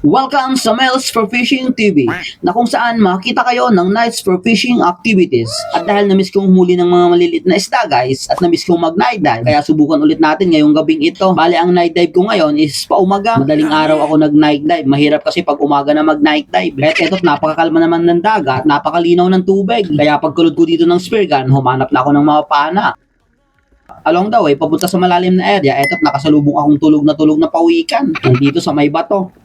Welcome sa Mel's for Fishing TV na kung saan makita kayo ng nights for fishing activities. At dahil namiss kong huli ng mga maliliit na isda guys at namiss kong mag night dive, kaya subukan ulit natin ngayong gabing ito. Bale ang night dive ko ngayon is paumaga. Madaling araw ako nag night dive. Mahirap kasi pag umaga na mag night dive. At eto't napakakalma naman ng dagat, napakalinaw ng tubig. Kaya pagkulod ko dito ng spear gun, humanap na ako ng mga pana. Along the way, papunta sa malalim na area, eto't nakasalubong akong tulog na pawikan. Nandito sa may bato.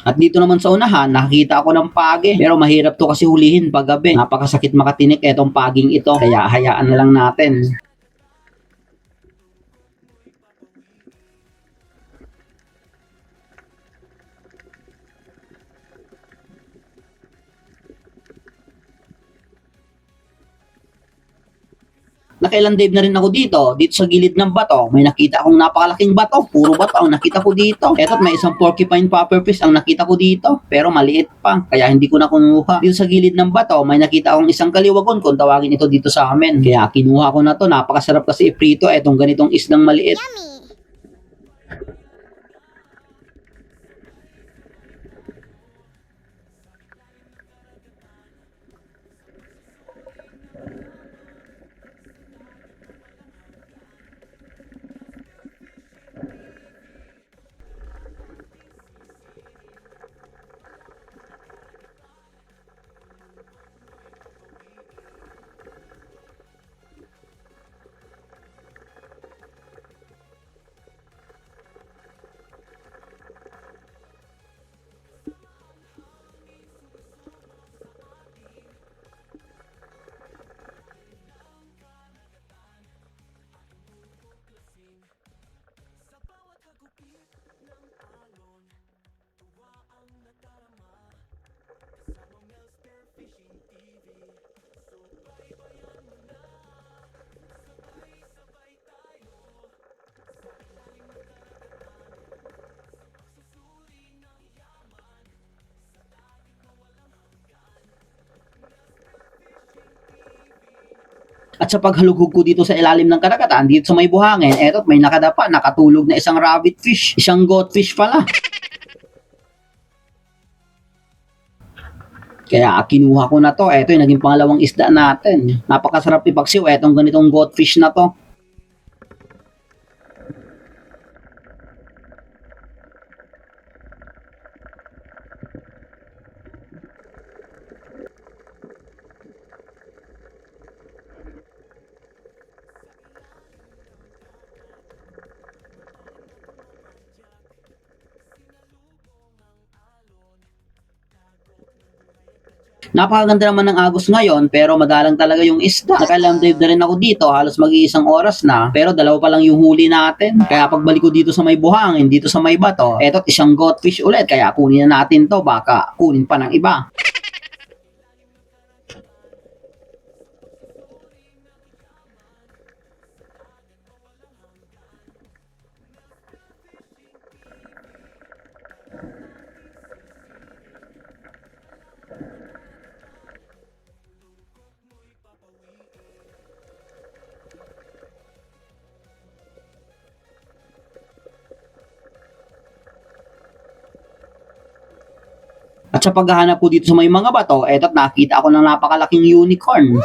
At dito naman sa unahan, nakakita ako ng pagi. Pero mahirap to kasi hulihin pag gabi. Napakasakit makatinik etong paging ito. Kaya hayaan na lang natin. Nakailan dive na rin ako dito sa gilid ng bato, may nakita akong napakalaking bato, puro bato ang nakita ko dito. Eto't may isang porcupine pufferfish ang nakita ko dito, pero maliit pa, kaya hindi ko na kunuha. Dito sa gilid ng bato, may nakita akong isang kaliwagon kung tawagin ito dito sa amin. Kaya kinuha ko na to, napakasarap kasi iprito etong ganitong islang maliit. At sa paghalughog ko dito sa ilalim ng karagatan, dito sa may buhangin, eto't may nakadapa, nakatulog na isang rabbit fish, isang goldfish pala. Kaya kinuha ko na to, eto yung naging pangalawang isda natin. Napakasarap ipagsiw, etong ganitong goldfish na to. Napakaganda naman ng agos ngayon pero madalang talaga yung isda. Nakailang dive na rin ako dito, halos mag-iisang oras na pero dalawa pa lang yung huli natin. Kaya pagbalik ko dito sa may buhangin, dito sa may bato, eto't isang goldfish ulit kaya kunin na natin to baka kunin pa ng iba. At sa paghahanap po dito sa may mga bato, eto't nakita ako ng napakalaking unicorn.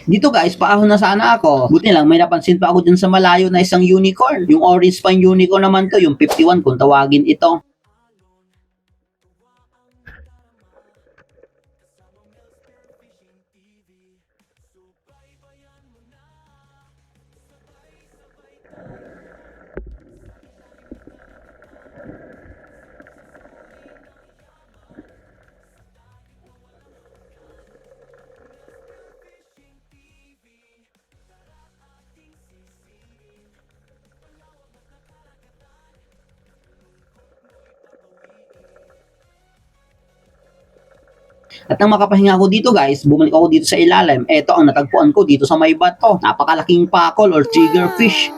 Dito guys, paahon na sana ako. Buti lang, may napansin pa ako dyan sa malayo na isang unicorn. Yung orange spine unicorn naman to, yung 51 kung tawagin ito. At nang makapahinga ako dito guys, bumalik ako dito sa ilalim. Eto ang natagpuan ko dito sa may bato. Napakalaking pakol or triggerfish.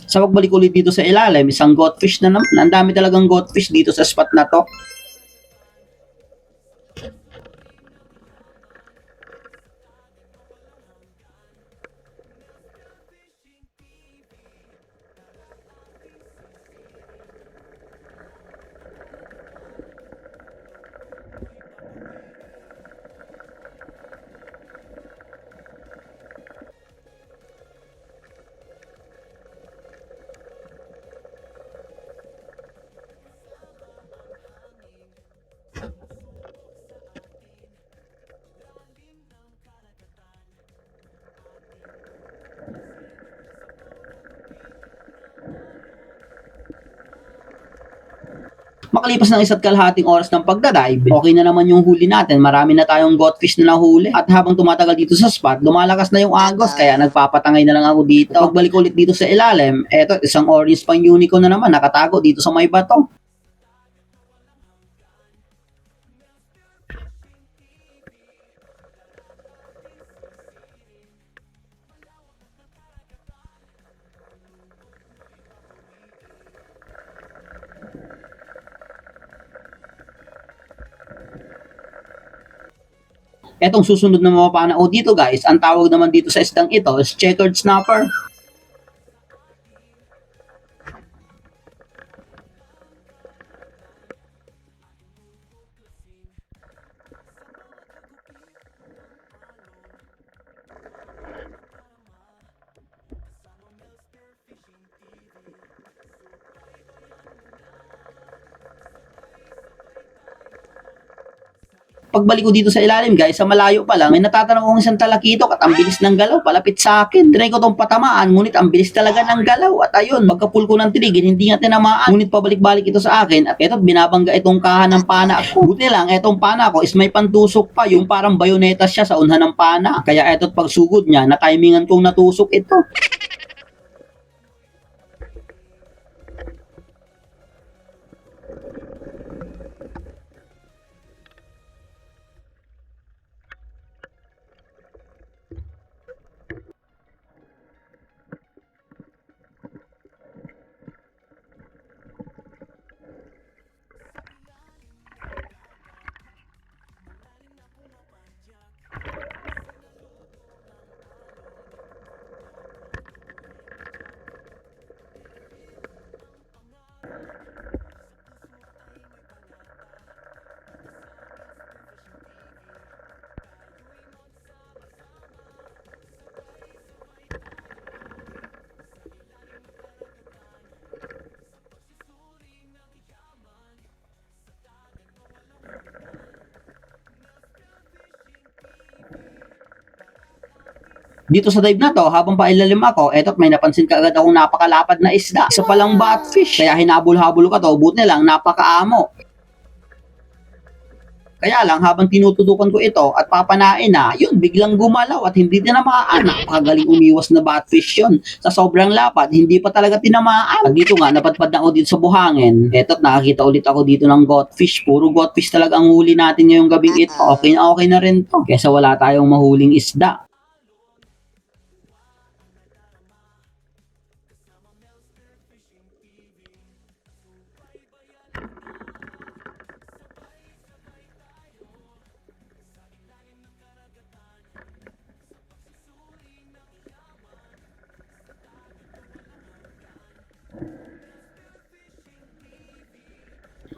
Sa pagbalik ulit dito sa ilalim, isang goldfish na naman. Ang dami talagang goldfish dito sa spot na to. Makalipas ng isa't kalahating oras ng pagdadive, okay na naman yung huli natin. Marami na tayong goldfish na nahuli. At habang tumatagal dito sa spot, lumalakas na yung agos, kaya nagpapatangay na lang ako dito. Pagbalik ulit dito sa ilalim, eto, isang orange spine unicorn na naman nakatago dito sa may bato. Etong susunod na mapapanao dito guys, ang tawag naman dito sa isdang ito is checkered snapper. Pagbalik ko dito sa ilalim guys, sa malayo pa lang, may natatanong akong isang talakitok at ang bilis ng galaw, palapit sa akin. Tinry ko tong patamaan, ngunit ang bilis talaga ng galaw. At ayun, pagkapul ko ng tinigin, hindi nga tinamaan. Ngunit pabalik-balik ito sa akin at eto't binabangga itong kahan ng pana ko. Buti lang, etong pana ko is may pantusok pa, yung parang bayoneta siya sa unhan ng pana. Kaya eto't pagsugod niya, na-timingan kong natusok ito. Dito sa dive na to, habang pailalim ako, eto't may napansin kaagad akong napakalapad na isda. Isa palang batfish. Kaya hinabol-habol ka to, buti na lang napakaamo. Kaya lang, habang tinututukan ko ito at papanain na, yun, biglang gumalaw at hindi tinamaan. Napakagaling umiwas na batfish yun. Sa sobrang lapad, hindi pa talaga tinamaan. At dito nga, napadpad na ako dito sa buhangin. Eto't nakakita ulit ako dito ng goldfish. Puro goldfish talaga ang huli natin ngayong gabing ito. Okay na rin to. Kesa wala tayong mahuling isda.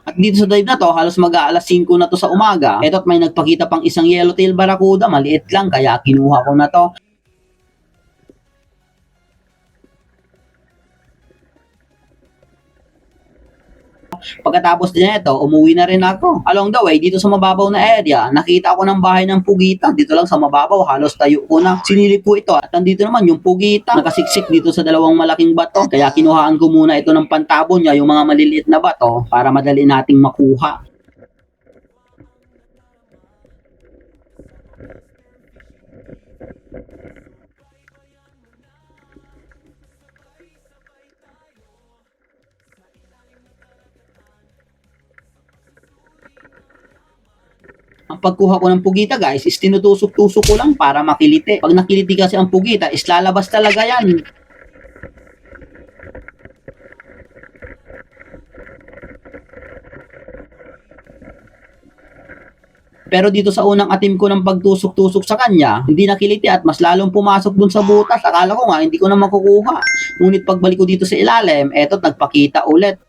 At dito sa dive na to, halos mag-aalas 5 na to sa umaga. Eto't may nagpakita pang isang yellowtail barracuda, maliit lang, kaya kinuha ko na to. Pagkatapos din ito, umuwi na rin ako. Along the way, dito sa mababaw na area, nakita ako ng bahay ng pugita. Dito lang sa mababaw, halos tayo ko na. Sinilip ko ito at nandito naman yung pugita. Nakasiksik dito sa dalawang malaking bato. Kaya kinuhaan ko muna ito ng pantabon niya, yung mga maliliit na bato, para madali nating makuha. Ang pagkuha ko ng pugita guys is tinutusok-tusok ko lang para makiliti. Pag nakiliti kasi ang pugita is lalabas talaga yan. Pero dito sa unang atim ko ng pagtusok-tusok sa kanya, hindi nakiliti at mas lalong pumasok dun sa butas. Akala ko nga hindi ko na makukuha. Ngunit pagbalik ko dito sa ilalim, eto nagpakita ulit.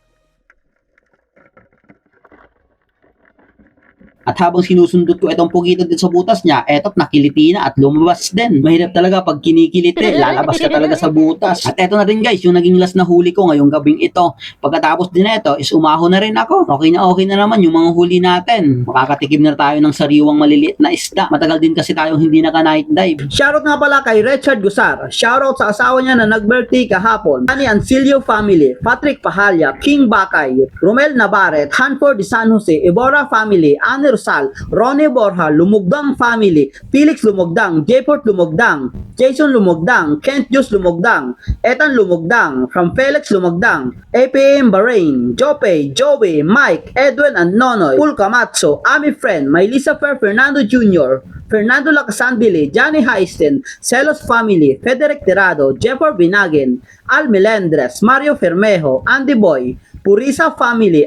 At habang sinusundot ko itong pugito din sa butas niya, eto't nakiliti na at lumabas din. Mahirap talaga pag kinikiliti, lalabas ka talaga sa butas. At eto na rin guys, yung naging last na huli ko ngayong gabing ito. Pagkatapos din ito, is umahon na rin ako. Okay na naman yung mga huli natin. Makakatikim na tayo ng sariwang maliliit na isda. Matagal din kasi tayong hindi naka-night dive. Shoutout nga pala kay Richard Gusar. Shoutout sa asawa niya na nag-birthday kahapon. Ani Ancilio family, Patrick Pahalya, King Bakay, Romel Navarrete, Hanford de San Jose, Ebora family, Anne Rosal, Ronnie Borja, Lumugdang family, Felix Lumugdang, Jayport Lumugdang, Jason Lumugdang, Kent Jus Lumugdang, Ethan Lumugdang, from Felix Lumugdang, APM Bahrain, Jope, Joey, Mike, Edwin and Nonoy, Pul Camacho, Ami Friend, Maylisa Fer Fernando Jr., Fernando Lacasandile, Johnny Heisten, Celos Family, Federic Tirado, Jeffrey Binagin, Al Melendres, Mario Fermejo, Andy Boy, Purisa Family,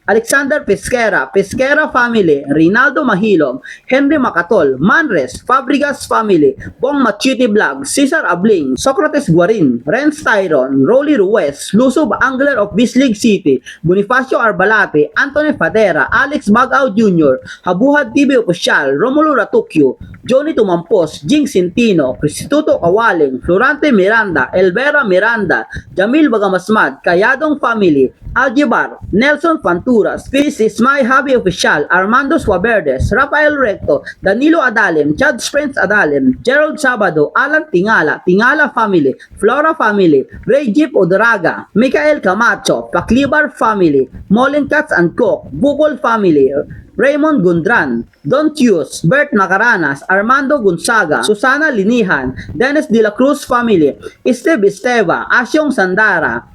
Alexander Pesquera, Pesquera Family, Rinaldo Mahilom, Henry Macatol, Manres, Fabregas Family, Bong Machiti Vlog, Cesar Abling, Socrates Guarin, Renz Tyron, Rolly Ruiz, Lusob Angler of Bislig City, Bonifacio Arbalate, Anthony Fadera, Alex Bagao Jr., Habuhad TV Official, Romulo Ratuccio, Johnny Tumampos, Jing Centino, Cristituto Kawaling, Florante Miranda, Elvera Miranda, Jamil Bagamasmad, Kayadong Family, Aljibar, Nelson Fanturas, This is My Hobby Official, Armando Suaverdes, Rafael Recto, Danilo Adalem, Chad Sprints Adalem, Gerald Sabado, Alan Tingala, Tingala Family, Flora Family, Ray Jeep Odoraga, Michael Camacho, Paklibar Family, Molin Cats and Cook, Bukol Family, Raymond Gundran, Don Tius, Bert Macaranas, Armando Gonzaga, Susana Linihan, Dennis De La Cruz Family, Steve Esteva, Asyong Sandara,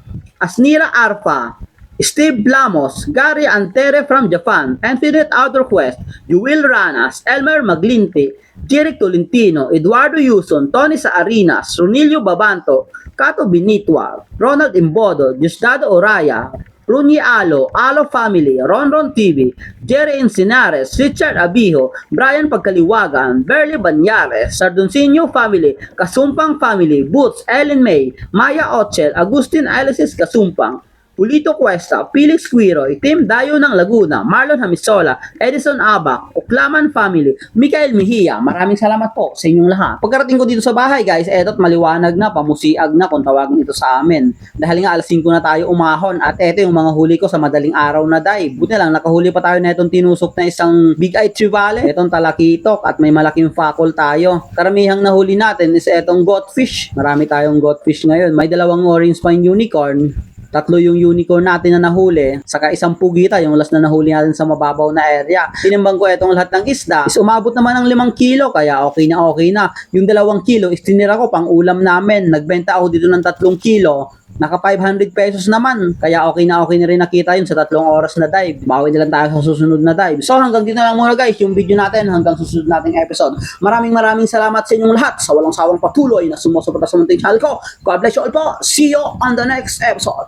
Asnira Arfa, Steve Blamos, Gary Antere from Japan, Infinite Outer Quest, Yuil Ranas, Elmer Maglinti, Jeric Tolentino, Eduardo Yuson, Tony Saarinas, Ronilio Babanto, Cato Benitwa, Ronald Imbodo, Diosdado Oraya, Runyi Alo, Alo Family, Ronron TV, Jerry Encinares, Richard Abijo, Brian Pagkaliwagan, Berly Banyares, Sardoncino Family, Kasumpang Family, Boots, Ellen May, Maya Ochel, Agustin Alices Kasumpang, Pulito Cuesta, Felix Quiroy, Tim Dayo ng Laguna, Marlon Hamisola, Edison Abac, Oklaman Family, Mikael Mejia. Maraming salamat po sa inyong lahat. Pagkarating ko dito sa bahay guys, eto't maliwanag na, pamusiag na kung tawagin ito sa amin. Dahil nga alas 5 na tayo umahon at eto yung mga huli ko sa madaling araw na dive. Buti lang, nakahuli pa tayo na itong tinusok na isang big eye trevally, etong talakitok at may malaking fakol tayo. Karamihang nahuli natin is etong goldfish. Marami tayong goldfish ngayon. May dalawang orange spine unicorn. Tatlo yung unicorn natin na nahuli, saka isang pugita, yung last na nahuli natin sa mababaw na area. Tinimbang ko itong lahat ng isda, is umabot naman ng 5 kilo, kaya okay na okay na. Yung 2 kilo, is tinira ko pang ulam namin. Nagbenta ako dito ng 3 kilo. Naka 500 pesos naman. Kaya okay na rin nakita yun sa 3 oras na dive. Bawi na lang tayo sa susunod na dive. So hanggang dito na lang muna guys yung video natin hanggang susunod nating episode. Maraming salamat sa inyong lahat sa walang sawang patuloy na sumusuporta sa munting channel ko. God bless you all po. See you on the next episode.